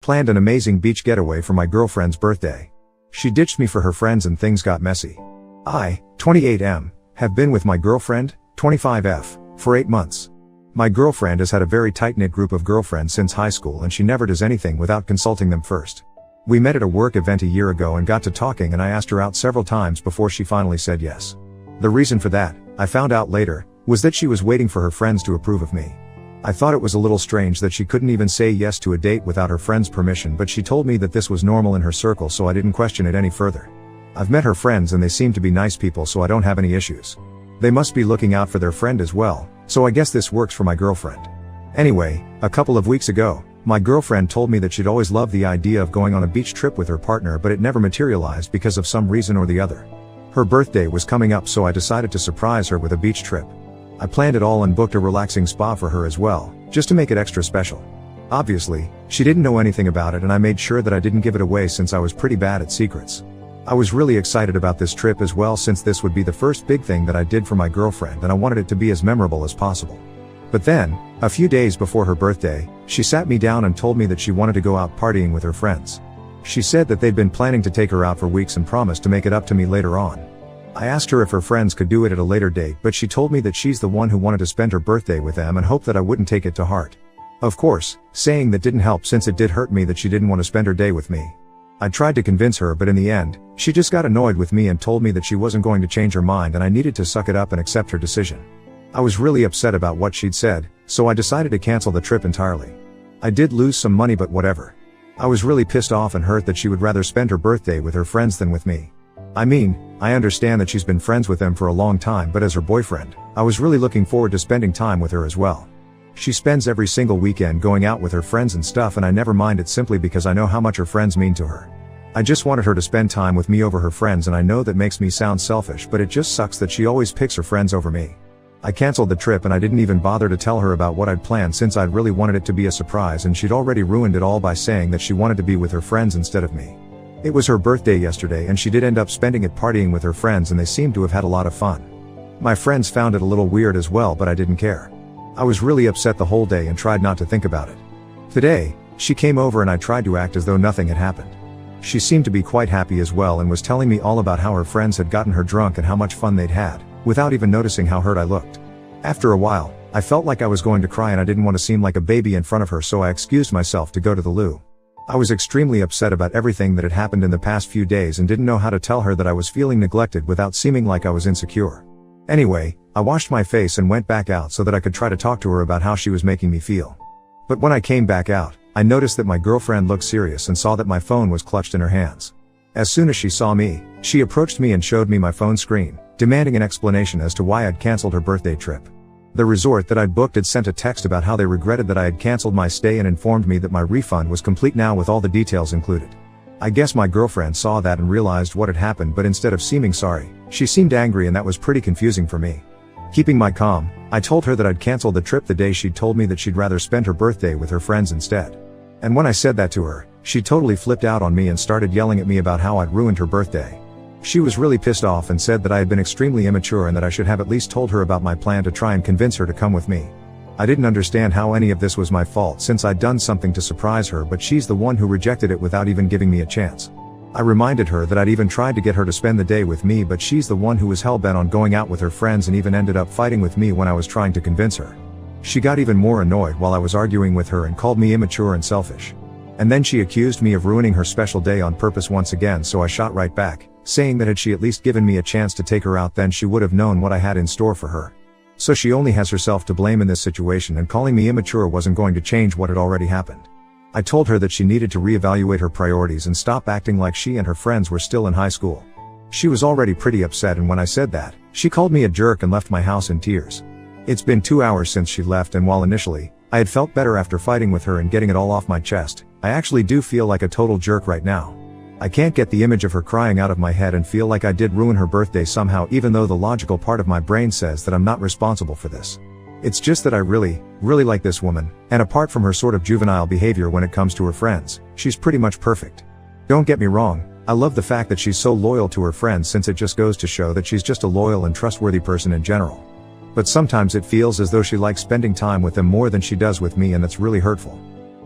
planned an amazing beach getaway for my girlfriend's birthday. She ditched me for her friends and things got messy. I, 28M, have been with my girlfriend, 25F, for 8 months. My girlfriend has had a very tight-knit group of girlfriends since high school and she never does anything without consulting them first. We met at a work event a year ago and got to talking and I asked her out several times before she finally said yes. The reason for that, I found out later, was that she was waiting for her friends to approve of me. I thought it was a little strange that she couldn't even say yes to a date without her friends' permission, but she told me that this was normal in her circle, so I didn't question it any further. I've met her friends and they seem to be nice people, so I don't have any issues. They must be looking out for their friend as well, so I guess this works for my girlfriend. Anyway, a couple of weeks ago, my girlfriend told me that she'd always loved the idea of going on a beach trip with her partner, but it never materialized because of some reason or the other. Her birthday was coming up, so I decided to surprise her with a beach trip. I planned it all and booked a relaxing spa for her as well, just to make it extra special. Obviously, she didn't know anything about it and I made sure that I didn't give it away since I was pretty bad at secrets. I was really excited about this trip as well, since this would be the first big thing that I did for my girlfriend and I wanted it to be as memorable as possible. But then, a few days before her birthday, she sat me down and told me that she wanted to go out partying with her friends. She said that they'd been planning to take her out for weeks and promised to make it up to me later on. I asked her if her friends could do it at a later date, but she told me that she's the one who wanted to spend her birthday with them and hoped that I wouldn't take it to heart. Of course, saying that didn't help since it did hurt me that she didn't want to spend her day with me. I tried to convince her, but in the end, she just got annoyed with me and told me that she wasn't going to change her mind and I needed to suck it up and accept her decision. I was really upset about what she'd said, so I decided to cancel the trip entirely. I did lose some money, but whatever. I was really pissed off and hurt that she would rather spend her birthday with her friends than with me. I mean, I understand that she's been friends with them for a long time, but as her boyfriend, I was really looking forward to spending time with her as well. She spends every single weekend going out with her friends and stuff, and I never mind it simply because I know how much her friends mean to her. I just wanted her to spend time with me over her friends, and I know that makes me sound selfish, but it just sucks that she always picks her friends over me. I canceled the trip and I didn't even bother to tell her about what I'd planned since I'd really wanted it to be a surprise, and she'd already ruined it all by saying that she wanted to be with her friends instead of me. It was her birthday yesterday and she did end up spending it partying with her friends and they seemed to have had a lot of fun. My friends found it a little weird as well, but I didn't care. I was really upset the whole day and tried not to think about it. Today, she came over and I tried to act as though nothing had happened. She seemed to be quite happy as well and was telling me all about how her friends had gotten her drunk and how much fun they'd had, without even noticing how hurt I looked. After a while, I felt like I was going to cry and I didn't want to seem like a baby in front of her, so I excused myself to go to the loo. I was extremely upset about everything that had happened in the past few days and didn't know how to tell her that I was feeling neglected without seeming like I was insecure. Anyway, I washed my face and went back out so that I could try to talk to her about how she was making me feel. But when I came back out, I noticed that my girlfriend looked serious and saw that my phone was clutched in her hands. As soon as she saw me, she approached me and showed me my phone screen, demanding an explanation as to why I'd canceled her birthday trip. The resort that I'd booked had sent a text about how they regretted that I had canceled my stay and informed me that my refund was complete now with all the details included. I guess my girlfriend saw that and realized what had happened, but instead of seeming sorry, she seemed angry, and that was pretty confusing for me. Keeping my calm, I told her that I'd canceled the trip the day she'd told me that she'd rather spend her birthday with her friends instead. And when I said that to her, she totally flipped out on me and started yelling at me about how I'd ruined her birthday. She was really pissed off and said that I had been extremely immature and that I should have at least told her about my plan to try and convince her to come with me. I didn't understand how any of this was my fault since I'd done something to surprise her, but she's the one who rejected it without even giving me a chance. I reminded her that I'd even tried to get her to spend the day with me, but she's the one who was hell-bent on going out with her friends and even ended up fighting with me when I was trying to convince her. She got even more annoyed while I was arguing with her and called me immature and selfish. And then she accused me of ruining her special day on purpose once again, so I shot right back, saying that had she at least given me a chance to take her out, then she would have known what I had in store for her. So she only has herself to blame in this situation, and calling me immature wasn't going to change what had already happened. I told her that she needed to reevaluate her priorities and stop acting like she and her friends were still in high school. She was already pretty upset, and when I said that, she called me a jerk and left my house in tears. It's been 2 hours since she left, and while initially, I had felt better after fighting with her and getting it all off my chest, I actually do feel like a total jerk right now. I can't get the image of her crying out of my head and feel like I did ruin her birthday somehow, even though the logical part of my brain says that I'm not responsible for this. It's just that I really like this woman, and apart from her sort of juvenile behavior when it comes to her friends, she's pretty much perfect. Don't get me wrong, I love the fact that she's so loyal to her friends, since it just goes to show that she's just a loyal and trustworthy person in general. But sometimes it feels as though she likes spending time with them more than she does with me, and that's really hurtful.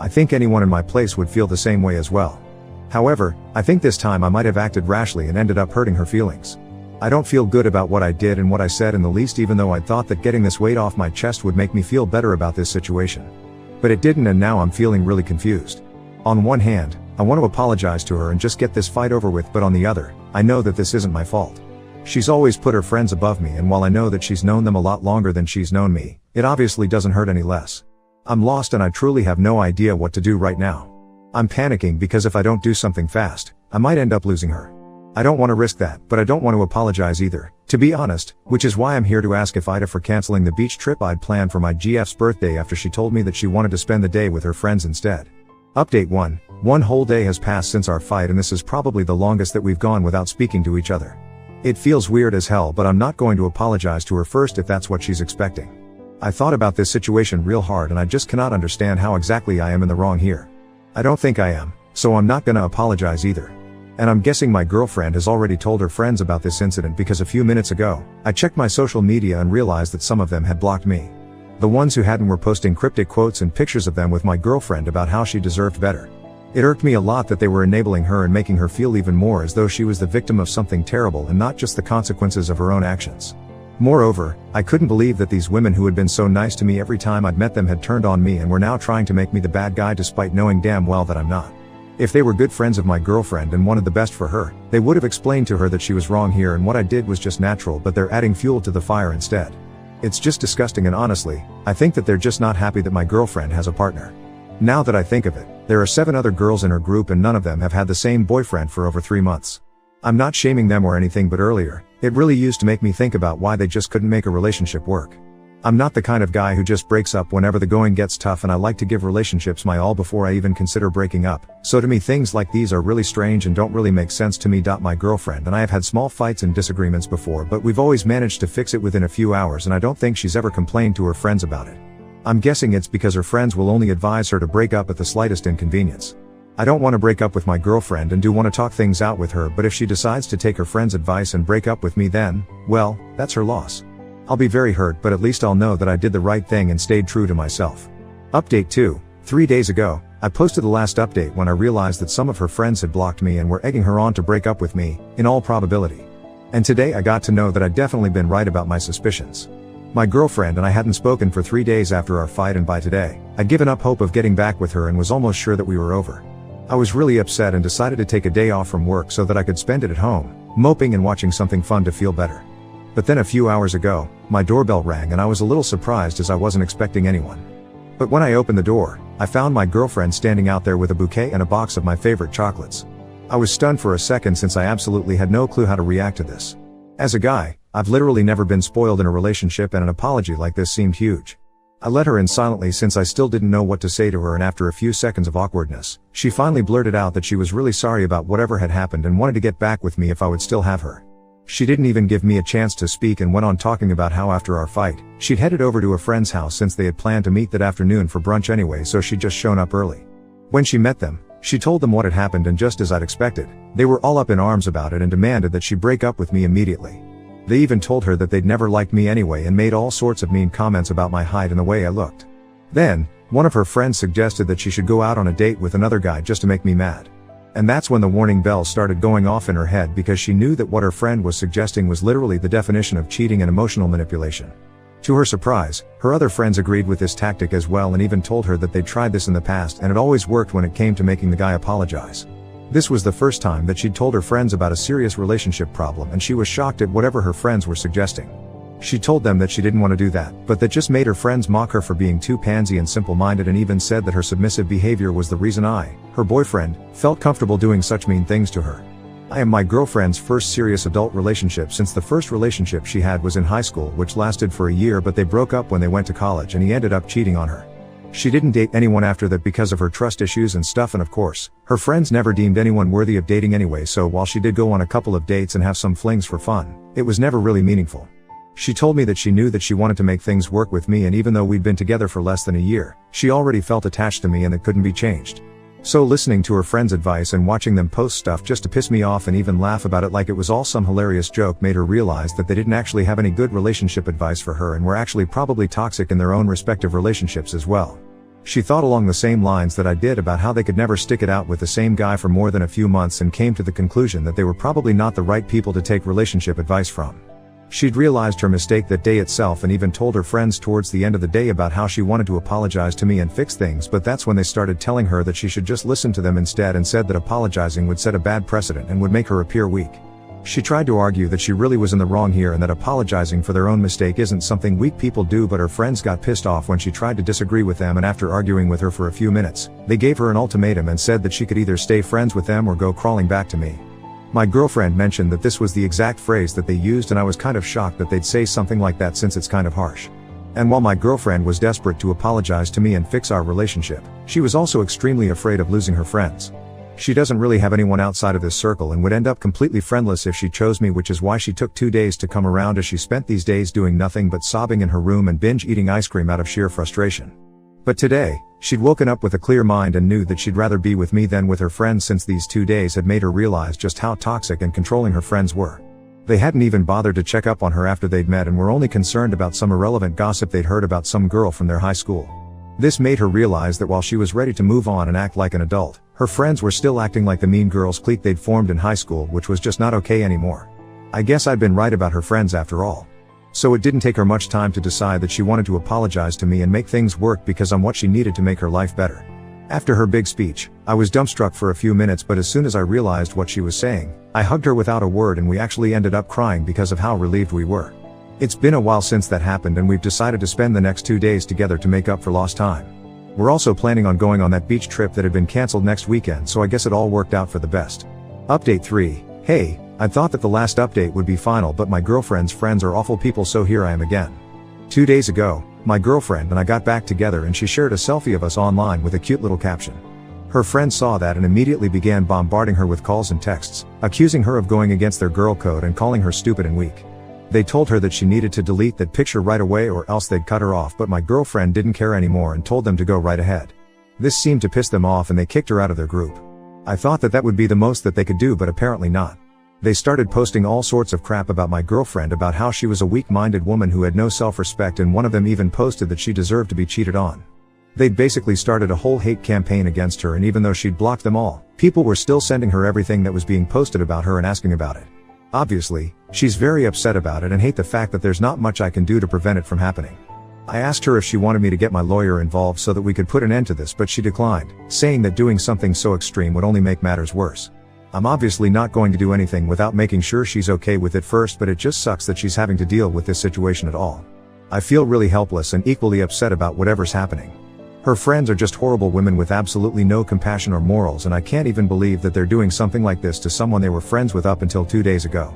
I think anyone in my place would feel the same way as well. However, I think this time I might have acted rashly and ended up hurting her feelings. I don't feel good about what I did and what I said in the least, even though I thought that getting this weight off my chest would make me feel better about this situation. But it didn't, and now I'm feeling really confused. On one hand, I want to apologize to her and just get this fight over with, but on the other, I know that this isn't my fault. She's always put her friends above me, and while I know that she's known them a lot longer than she's known me, it obviously doesn't hurt any less. I'm lost and I truly have no idea what to do right now. I'm panicking because if I don't do something fast, I might end up losing her. I don't want to risk that, but I don't want to apologize either, to be honest, which is why I'm here to ask if Ida for canceling the beach trip I'd planned for my GF's birthday after she told me that she wanted to spend the day with her friends instead. Update 1. One whole day has passed since our fight, and this is probably the longest that we've gone without speaking to each other. It feels weird as hell, but I'm not going to apologize to her first if that's what she's expecting. I thought about this situation real hard and I just cannot understand how exactly I am in the wrong here. I don't think I am, so I'm not gonna apologize either. And I'm guessing my girlfriend has already told her friends about this incident because a few minutes ago, I checked my social media and realized that some of them had blocked me. The ones who hadn't were posting cryptic quotes and pictures of them with my girlfriend about how she deserved better. It irked me a lot that they were enabling her and making her feel even more as though she was the victim of something terrible and not just the consequences of her own actions. Moreover, I couldn't believe that these women who had been so nice to me every time I'd met them had turned on me and were now trying to make me the bad guy despite knowing damn well that I'm not. If they were good friends of my girlfriend and wanted the best for her, they would have explained to her that she was wrong here and what I did was just natural, but they're adding fuel to the fire instead. It's just disgusting, and honestly, I think that they're just not happy that my girlfriend has a partner. Now that I think of it, there are 7 other girls in her group and none of them have had the same boyfriend for over 3 months. I'm not shaming them or anything, but earlier, it really used to make me think about why they just couldn't make a relationship work. I'm not the kind of guy who just breaks up whenever the going gets tough, and I like to give relationships my all before I even consider breaking up, so to me things like these are really strange and don't really make sense to me. My girlfriend and I have had small fights and disagreements before, but we've always managed to fix it within a few hours, and I don't think she's ever complained to her friends about it. I'm guessing it's because her friends will only advise her to break up at the slightest inconvenience. I don't want to break up with my girlfriend and do want to talk things out with her, but if she decides to take her friend's advice and break up with me, then, well, that's her loss. I'll be very hurt, but at least I'll know that I did the right thing and stayed true to myself. Update 2. 3 days ago, I posted the last update when I realized that some of her friends had blocked me and were egging her on to break up with me, in all probability. And today I got to know that I'd definitely been right about my suspicions. My girlfriend and I hadn't spoken for 3 days after our fight, and by today, I'd given up hope of getting back with her and was almost sure that we were over. I was really upset and decided to take a day off from work so that I could spend it at home, moping and watching something fun to feel better. But then a few hours ago, my doorbell rang and I was a little surprised as I wasn't expecting anyone. But when I opened the door, I found my girlfriend standing out there with a bouquet and a box of my favorite chocolates. I was stunned for a second since I absolutely had no clue how to react to this. As a guy, I've literally never been spoiled in a relationship, and an apology like this seemed huge. I let her in silently since I still didn't know what to say to her, and after a few seconds of awkwardness, she finally blurted out that she was really sorry about whatever had happened and wanted to get back with me if I would still have her. She didn't even give me a chance to speak and went on talking about how after our fight, she'd headed over to a friend's house since they had planned to meet that afternoon for brunch anyway, so she'd just shown up early. When she met them, she told them what had happened, and just as I'd expected, they were all up in arms about it and demanded that she break up with me immediately. They even told her that they'd never liked me anyway and made all sorts of mean comments about my height and the way I looked. Then, one of her friends suggested that she should go out on a date with another guy just to make me mad. And that's when the warning bells started going off in her head, because she knew that what her friend was suggesting was literally the definition of cheating and emotional manipulation. To her surprise, her other friends agreed with this tactic as well and even told her that they'd tried this in the past and it always worked when it came to making the guy apologize. This was the first time that she'd told her friends about a serious relationship problem, and she was shocked at whatever her friends were suggesting. She told them that she didn't want to do that, but that just made her friends mock her for being too pansy and simple-minded, and even said that her submissive behavior was the reason I, her boyfriend, felt comfortable doing such mean things to her. I am my girlfriend's first serious adult relationship since the first relationship she had was in high school, which lasted for a year, but they broke up when they went to college and he ended up cheating on her. She didn't date anyone after that because of her trust issues and stuff, and of course, her friends never deemed anyone worthy of dating anyway, so while she did go on a couple of dates and have some flings for fun, it was never really meaningful. She told me that she knew that she wanted to make things work with me, and even though we'd been together for less than a year, she already felt attached to me and that couldn't be changed. So listening to her friends' advice and watching them post stuff just to piss me off and even laugh about it like it was all some hilarious joke made her realize that they didn't actually have any good relationship advice for her and were actually probably toxic in their own respective relationships as well. She thought along the same lines that I did about how they could never stick it out with the same guy for more than a few months and came to the conclusion that they were probably not the right people to take relationship advice from. She'd realized her mistake that day itself and even told her friends towards the end of the day about how she wanted to apologize to me and fix things, but that's when they started telling her that she should just listen to them instead and said that apologizing would set a bad precedent and would make her appear weak. She tried to argue that she really was in the wrong here and that apologizing for their own mistake isn't something weak people do, but her friends got pissed off when she tried to disagree with them, and after arguing with her for a few minutes, they gave her an ultimatum and said that she could either stay friends with them or go crawling back to me. My girlfriend mentioned that this was the exact phrase that they used, and I was kind of shocked that they'd say something like that since it's kind of harsh. And while my girlfriend was desperate to apologize to me and fix our relationship, she was also extremely afraid of losing her friends. She doesn't really have anyone outside of this circle and would end up completely friendless if she chose me, which is why she took 2 days to come around, as she spent these days doing nothing but sobbing in her room and binge eating ice cream out of sheer frustration. But today, she'd woken up with a clear mind and knew that she'd rather be with me than with her friends, since these 2 days had made her realize just how toxic and controlling her friends were. They hadn't even bothered to check up on her after they'd met and were only concerned about some irrelevant gossip they'd heard about some girl from their high school. This made her realize that while she was ready to move on and act like an adult, her friends were still acting like the mean girls clique they'd formed in high school, which was just not okay anymore. I guess I'd been right about her friends after all. So it didn't take her much time to decide that she wanted to apologize to me and make things work because I'm what she needed to make her life better. After her big speech, I was dumbstruck for a few minutes, but as soon as I realized what she was saying, I hugged her without a word, and we actually ended up crying because of how relieved we were. It's been a while since that happened, and we've decided to spend the next 2 days together to make up for lost time. We're also planning on going on that beach trip that had been canceled next weekend, so I guess it all worked out for the best. Update 3. Hey, I thought that the last update would be final, but my girlfriend's friends are awful people, so here I am again. 2 days ago, my girlfriend and I got back together and she shared a selfie of us online with a cute little caption. Her friends saw that and immediately began bombarding her with calls and texts, accusing her of going against their girl code and calling her stupid and weak. They told her that she needed to delete that picture right away or else they'd cut her off, but my girlfriend didn't care anymore and told them to go right ahead. This seemed to piss them off and they kicked her out of their group. I thought that would be the most that they could do, but apparently not. They started posting all sorts of crap about my girlfriend, about how she was a weak-minded woman who had no self-respect, and one of them even posted that she deserved to be cheated on. They'd basically started a whole hate campaign against her, and even though she'd blocked them all, people were still sending her everything that was being posted about her and asking about it. Obviously, she's very upset about it and hate the fact that there's not much I can do to prevent it from happening. I asked her if she wanted me to get my lawyer involved so that we could put an end to this, but she declined, saying that doing something so extreme would only make matters worse. I'm obviously not going to do anything without making sure she's okay with it first, but it just sucks that she's having to deal with this situation at all. I feel really helpless and equally upset about whatever's happening. Her friends are just horrible women with absolutely no compassion or morals, and I can't even believe that they're doing something like this to someone they were friends with up until 2 days ago.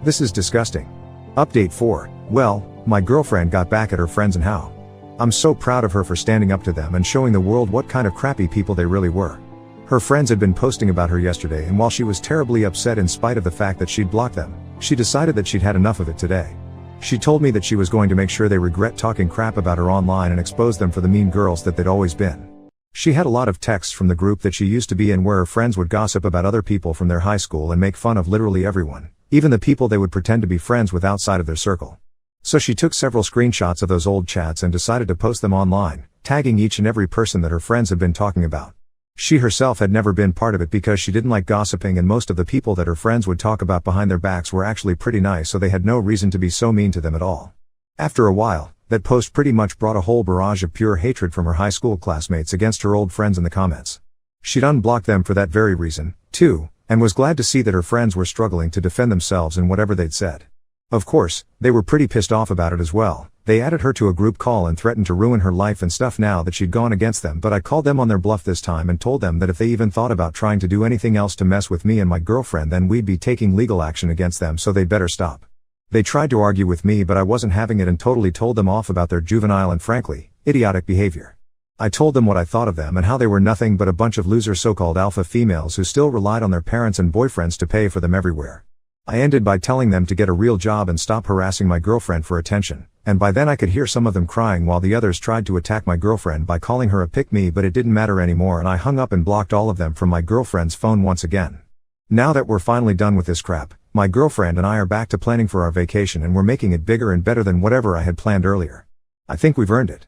This is disgusting. Update 4. Well, my girlfriend got back at her friends and how. I'm so proud of her for standing up to them and showing the world what kind of crappy people they really were. Her friends had been posting about her yesterday, and while she was terribly upset in spite of the fact that she'd blocked them, she decided that she'd had enough of it today. She told me that she was going to make sure they regret talking crap about her online and expose them for the mean girls that they'd always been. She had a lot of texts from the group that she used to be in where her friends would gossip about other people from their high school and make fun of literally everyone, even the people they would pretend to be friends with outside of their circle. So she took several screenshots of those old chats and decided to post them online, tagging each and every person that her friends had been talking about. She herself had never been part of it because she didn't like gossiping, and most of the people that her friends would talk about behind their backs were actually pretty nice, so they had no reason to be so mean to them at all. After a while, that post pretty much brought a whole barrage of pure hatred from her high school classmates against her old friends in the comments. She'd unblocked them for that very reason, too, and was glad to see that her friends were struggling to defend themselves in whatever they'd said. Of course, they were pretty pissed off about it as well. They added her to a group call and threatened to ruin her life and stuff now that she'd gone against them, but I called them on their bluff this time and told them that if they even thought about trying to do anything else to mess with me and my girlfriend, then we'd be taking legal action against them, so they'd better stop. They tried to argue with me, but I wasn't having it and totally told them off about their juvenile and frankly, idiotic behavior. I told them what I thought of them and how they were nothing but a bunch of loser so-called alpha females who still relied on their parents and boyfriends to pay for them everywhere. I ended by telling them to get a real job and stop harassing my girlfriend for attention, and by then I could hear some of them crying while the others tried to attack my girlfriend by calling her a pick-me, but it didn't matter anymore and I hung up and blocked all of them from my girlfriend's phone once again. Now that we're finally done with this crap, my girlfriend and I are back to planning for our vacation, and we're making it bigger and better than whatever I had planned earlier. I think we've earned it.